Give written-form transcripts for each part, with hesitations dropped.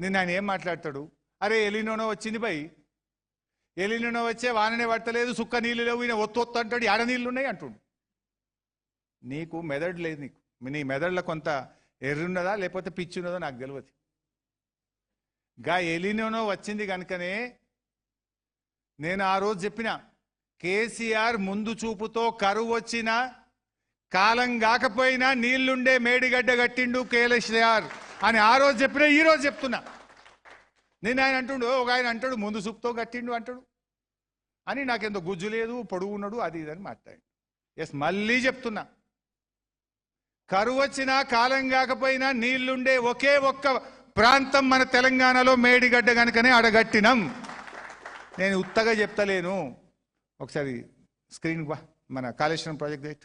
నిన్న ఆయన ఏం మాట్లాడతాడు, అరే ఎలినోనో వచ్చింది బై, ఎలినోనో వచ్చే వాననే పడతలేదు, సుక్క నీళ్ళు లేవు, ఈయన ఒత్తు అంటాడు, ఆడ నీళ్ళు ఉన్నాయి అంటుండు. నీకు మెదడు లేదు, నీ మెదడులో కొంత ఎర్రున్నదా లేకపోతే పిచ్చి ఉన్నదో నాకు తెలియదు. గా ఎలినోనో వచ్చింది కనుకనే నేను ఆ రోజు చెప్పిన, కేసీఆర్ ముందు చూపుతో కరువు వచ్చినా కాలం కాకపోయినా నీళ్లుండే మేడిగడ్డ కట్టిండు కేసీఆర్ అని ఆ రోజు చెప్పినా ఈ రోజు చెప్తున్నా. నేను ఆయన అంటుండు, ఒక ఆయన అంటాడు ముందు చూపుతో కట్టిండు అంటాడు అని, నాకెంతో గుజ్జు లేదు, పొడుగు ఉన్నాడు, అది ఇదని మాట్లాడి. ఎస్, మళ్ళీ చెప్తున్నా, కరువు వచ్చినా కాలం కాకపోయినా నీళ్లుండే ఒకే ఒక్క ప్రాంతం మన తెలంగాణలో మేడిగడ్డ కనుకనే అడగట్టినాం. నేను ఉత్తగా చెప్తలేను. ఒకసారి స్క్రీన్ మన Kaleshwaram project date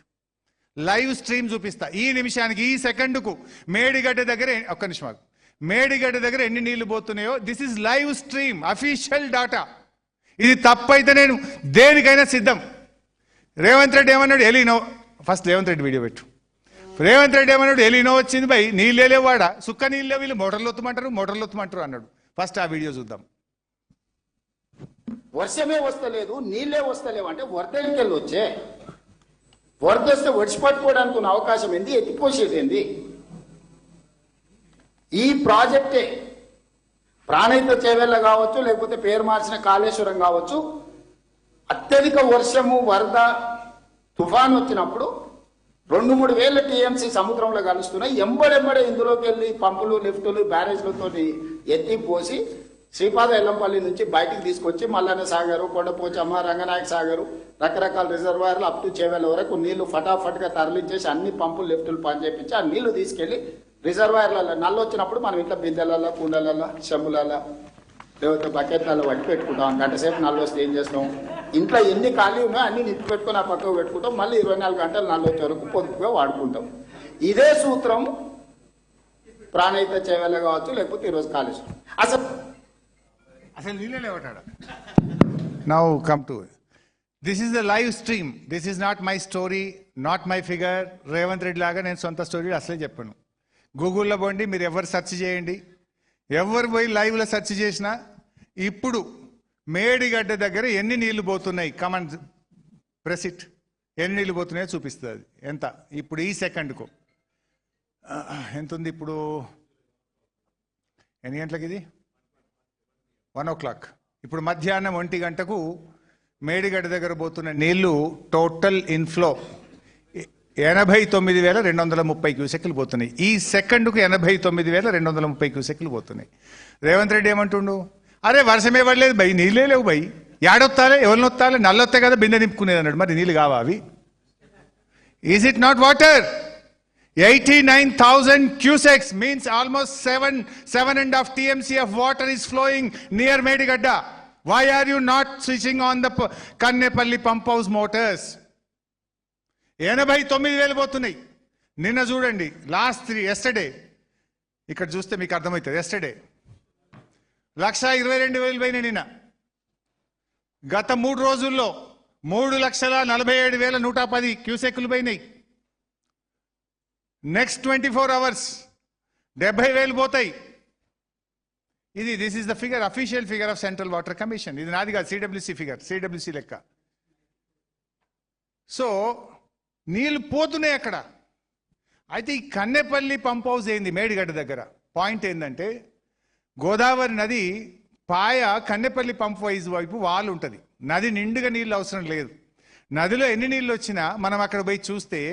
live stream చూపిస్తా. ఈ నిమిషానికి, ఈ సెకండ్కు మేడిగడ్డ దగ్గర, ఒక్క నిమిషం, మేడిగడ్డ దగ్గర ఎన్ని నీళ్లు పోతున్నాయో this is live stream, official data. ఇది తప్పైతే నేను దేనికైనా సిద్ధం. రేవంత్ రెడ్డి ఏమన్నాడు, ఎలినో, ఫస్ట్ రేవంత్ రెడ్డి వీడియో పెట్టు. రేవంత్ రెడ్డి ఏమన్నాడు, ఎలినో వచ్చింది బై, నీళ్ళే వాడా, సుక్క నీళ్ళే, వీళ్ళు మోటార్లు ఒత్తమంటారు అన్నాడు. ఫస్ట్ ఆ వీడియో చూద్దాం. వర్షమే వస్తలేదు, నీళ్ళే వస్తలేవు అంటే వరదలికెళ్ళి వచ్చే, వరద వస్తే ఒడిచిపట్టుకోవడానికి ఉన్న అవకాశం ఏంది, ఎత్తిపోసేది ఏంది? ఈ ప్రాజెక్టే ప్రాణహిత చేవెళ్ళ కావచ్చు, లేకపోతే పేరు మార్చిన కాళేశ్వరం కావచ్చు, అత్యధిక వర్షము, వరద, తుఫాన్ వచ్చినప్పుడు 2-3 వేల టీఎంసీ సముద్రంలో కలుస్తున్నాయి. ఎంబడెంబడే ఇందులోకి వెళ్ళి పంపులు, లిఫ్టులు, బ్యారేజ్లతో ఎత్తిపోసి శ్రీపాద ఎల్లంపల్లి నుంచి బయటికి తీసుకొచ్చి మల్లన్న సాగరు, కొండపోచమ్మ, రంగనాయక సాగరు, రకరకాల రిజర్వాయర్లు అప్ టు చేవెళ్ళ వరకు నీళ్లు ఫటాఫట్గా తరలించేసి అన్ని పంపులు, లిఫ్టులు పనిచేపించి ఆ నీళ్లు తీసుకెళ్లి రిజర్వాయర్లలో నల్లు వచ్చినప్పుడు మనం ఇంట్లో బిందెలలో, కుండలలో, చెంబులలో, లేకపోతే బకెట్లలో వట్టి పెట్టుకుంటాం. గంట సేపు నల్లు వస్తే ఏం చేస్తాం, ఇంట్లో ఎన్ని ఖాళీ ఉన్నాయో అన్ని నిప్పి పెట్టుకుని ఆ పక్కకు పెట్టుకుంటాం. మళ్ళీ 24 గంటలు నల్లు వచ్చే వరకు పొదుపుగా వాడుకుంటాం. ఇదే సూత్రం ప్రాణహిత చేవెళ్ళ కావచ్చు, లేకపోతే ఈరోజు కాళేశ్వరం. అసలు నీళ్ళే లేవటాడ. Now come to this is the live stream. This is not my story, not my figure. Revanth Reddy లాగా నేను సొంత స్టోరీ అసలే చెప్పాను. గూగుల్లో పోండి, మీరు ఎవరు సెర్చ్ చేయండి, ఎవరు పోయి లైవ్లో సెర్చ్ చేసినా ఇప్పుడు మేడిగడ్డ దగ్గర ఎన్ని నీళ్లు పోతున్నాయి, కమాండ్ ప్రెస్ ఇట్, ఎన్ని నీళ్లు పోతున్నాయో చూపిస్తుంది. అది ఎంత ఇప్పుడు ఈ సెకండ్కు ఎంత ఉంది? ఇప్పుడు ఎన్ని గంటలకి? ఇది 1 o'clock. ఇప్పుడు మధ్యాహ్నం 1 గంటకు మేడిగడ్డ దగ్గర పోతున్న నీళ్లు టోటల్ ఇన్ఫ్లో 89,230 క్యూసెక్లు పోతున్నాయి. ఈ సెకండ్కు 89,230 క్యూసెక్లు పోతున్నాయి. రేవంత్ రెడ్డి ఏమంటుండు, అరే వర్షమే పడలేదు బై, నీళ్ళే లేవు బై, ఏడొత్తాలే, ఎవరిని ఒత్తాలే, నల్లొత్తే కదా బిందె నింపుకునేది అన్నాడు. మరి నీళ్ళు కావా అవి? Is it not water? 89,000 cusecs means almost 7.5 TMC of water is flowing near Medigadda. Why are you not switching on the Kannepalli pump house motors? 89,000 పోతున్నాయి. నిన్న చూడండి, లాస్ట్ ఎస్టర్డే, ఇక్కడ చూస్తే మీకు అర్థమవుతుంది. ఎస్టర్డే 122,000 పోయినాయి. నిన్న గత 3 రోజుల్లో 3,47,110 క్యూసెక్లు పోయినాయి. నెక్స్ట్ 24 hours 70,000 పోతాయి. This is the figure, official figure of central water commission. ఇది నాది కాదు, సిడబ్ల్యూసి ఫిగర్, సిడబ్ల్యూసి లెక్క. సో నీళ్ళు పోతున్నాయి అక్కడ. అయితే ఈ కన్నెపల్లి పంప్ హౌస్ ఏంది మేడిగడ్డ దగ్గర? పాయింట్ ఏంటంటే, గోదావరి నది పాయ కన్నెపల్లి పంప్ హౌస్ వైపు వాల్ ఉంటుంది. నది నిండుగా నీళ్ళు అవసరం లేదు. నదిలో ఎన్ని నీళ్ళు వచ్చినా మనం అక్కడ పోయి చూస్తే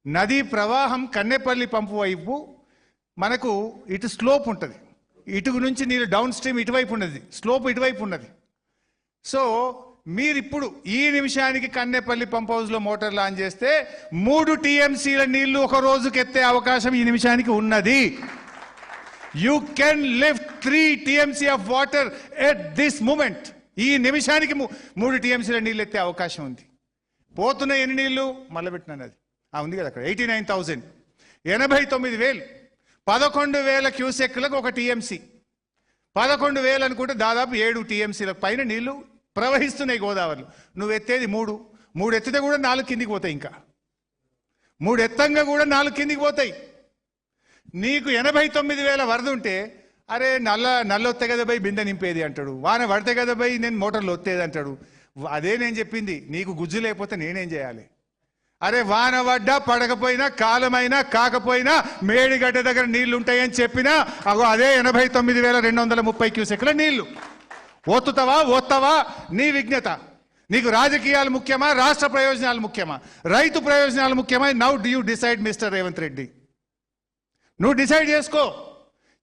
నదీ ప్రవాహం కన్నెపల్లి పంపు వైపు మనకు ఇటు స్లోప్ ఉంటుంది. ఇటు నుంచి నీళ్ళు డౌన్ స్ట్రీమ్ ఇటువైపు ఉన్నది, స్లోప్ ఇటువైపు ఉన్నది. సో మీరు ఇప్పుడు ఈ నిమిషానికి కన్నెపల్లి పంప్ హౌస్లో మోటార్ లాంచ్ చేస్తే 3 TMCల నీళ్లు ఒక రోజుకి ఎత్తే అవకాశం ఈ నిమిషానికి ఉన్నది. You can lift 3 TMC of water at this moment. ఈ నిమిషానికి 3 TMCల నీళ్ళు ఎత్తే అవకాశం ఉంది. పోతున్న ఎన్ని నీళ్లు మళ్ళీ పెట్టినాను, అది ఉంది కదా అక్కడ 89,000, 89,000, 11,000 క్యూసెక్లకు 1 TMC, 11,000 అనుకుంటే దాదాపు 7 TMCల పైన నీళ్లు ప్రవహిస్తున్నాయి గోదావరిలో. నువ్వు ఎత్తేది 3 ఎత్తితే కూడా 4 కిందికి పోతాయి. ఇంకా 3 ఎత్తంగా కూడా 4 కిందికి పోతాయి. నీకు 89,000 వరద ఉంటే అరే నల్లొత్తే కదా పోయి బిందె నింపేది అంటాడు, వాన పడితే కదా పోయి నేను మోటార్లు ఒత్తేది అంటాడు. అదే నేను చెప్పింది, నీకు గుజ్జు లేకపోతే నేనేం చేయాలి? అరే వాన పడ్డా పడకపోయినా కాలమైనా కాకపోయినా మేడిగడ్డ దగ్గర నీళ్లు ఉంటాయని చెప్పినా అగో అదే 89,230 క్యూసెక్ల నీళ్లు. ఒత్తుతావా నీ విజ్ఞత. నీకు రాజకీయాలు ముఖ్యమా, రాష్ట్ర ప్రయోజనాలు ముఖ్యమా, రైతు ప్రయోజనాలు ముఖ్యమా? Now do you decide mister Revanth Reddy. నువ్వు డిసైడ్ చేసుకో.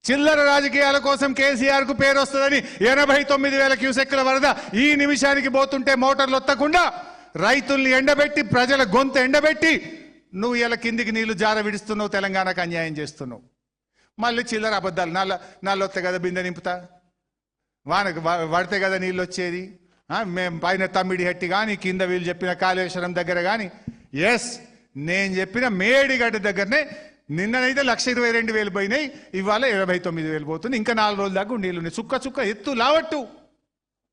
చిల్లర రాజకీయాల కోసం కేసీఆర్ కు పేరు వస్తుందని 89,000 క్యూసెక్ల వరద ఈ నిమిషానికి పోతుంటే మోటార్లు ఒత్తకుండా రైతుల్ని ఎండబెట్టి ప్రజల గొంతు ఎండబెట్టి నువ్వు ఇలా కిందికి నీళ్లు జార విడుస్తున్నావు, తెలంగాణకు అన్యాయం చేస్తున్నావు. మళ్ళీ చిల్లర అబద్ధాలు. నల్లొత్తే కదా బిందె నింపుతా, వానకు పడితే కదా నీళ్ళు వచ్చేది, మేము పైన తమ్మిడి హెట్టి కానీ కింద వీళ్ళు చెప్పిన కాళేశ్వరం దగ్గర కానీ. ఎస్, నేను చెప్పిన మేడిగడ్డ దగ్గరనే నిన్ననైతే 1,22,000 పోయినాయి, ఇవాళ 89,000 పోతుంది. ఇంకా 4 రోజుల దాకా నీళ్ళు ఉన్నాయి. చుక్క చుక్క ఎత్తు లావట్టు.